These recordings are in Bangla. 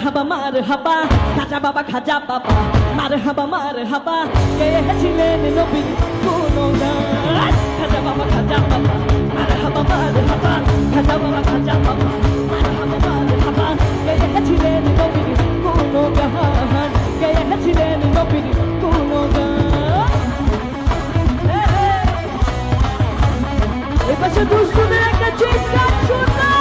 মারহাবা খাজা বাবা মারহাবা গেয়েছিলেন নবীর গুণগান খাজা বাবা মারহাবা খাজা বাবা মারহাবা গেয়েছিলেন নবীর গুণগান গেয়েছিলেন নবীর গুণগান এই পাশে দুষ্টুদের একটা চিৎকার শুনলাম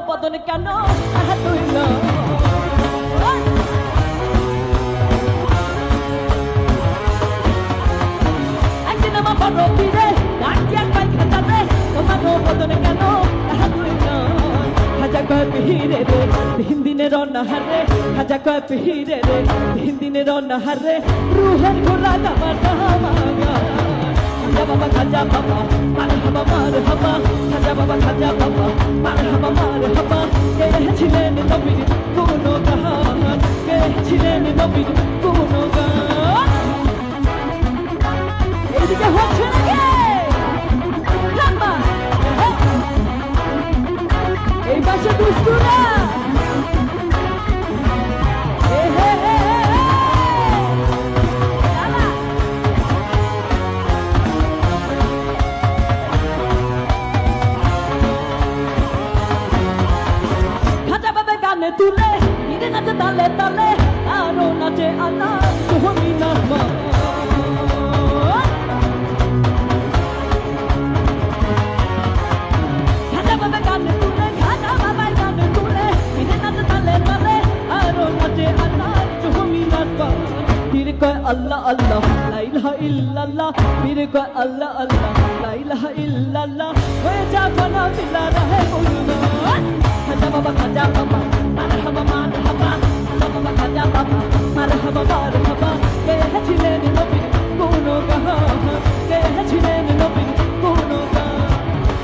বদন কেন তুইল একদিন আমার বড় পীরে ডাকিয়া কয় খাজাতে তোমার বদন কেন তুইল খাজা কয় পীরে রে তিন দিনের অনাহারে খাজা কয় পীরে রে তিন দিনের অনাহারে রুহের গোলা দাবার দামাগা খাজা বাবা মারহাবা খাজা বাবা মারহাবা গেয়েছিলেন নবীর গুণগান গেয়েছিলেন নবীর গুণগান এইদিকে হচ্ছে নাকি এই পাশে দুষ্টুরা তুলে নিরে নাচে তালে তালে আরো নাচে আনা তুমি নাচবা খাজা বাবা গানে তুলে খাজা বাবা গানে তুলে নিরে নাচে তালে তালে আরো নাচে আনা তুমি নাচবা পীর কয় আল্লাহ আল্লাহ লা ইলাহা ইল্লাল্লাহ পীর কয় আল্লাহ আল্লাহ লা ইলাহা ইল্লাল্লাহ হয়ে যাবে না মিলা রহে গুলগান খাজা বাবা মারহাবা খাজা বাবা মারহাবা গেয়েছিলেন নবীর গুণগান গেয়েছিলেন নবীর গুণগান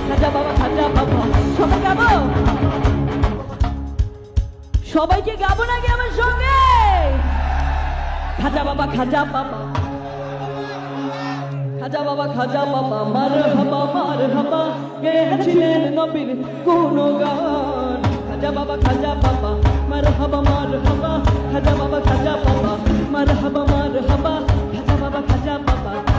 খাজা বাবা সবাই গাবো সবাইকে গাবো নাকি আমার সঙ্গে খাজা বাবা খাজা বাবা মারহাবা গেয়েছিলেন নবীর গুণগান খাজা বাবা মারহাবা খাজা বাবা মারহাবা খাজা বাবা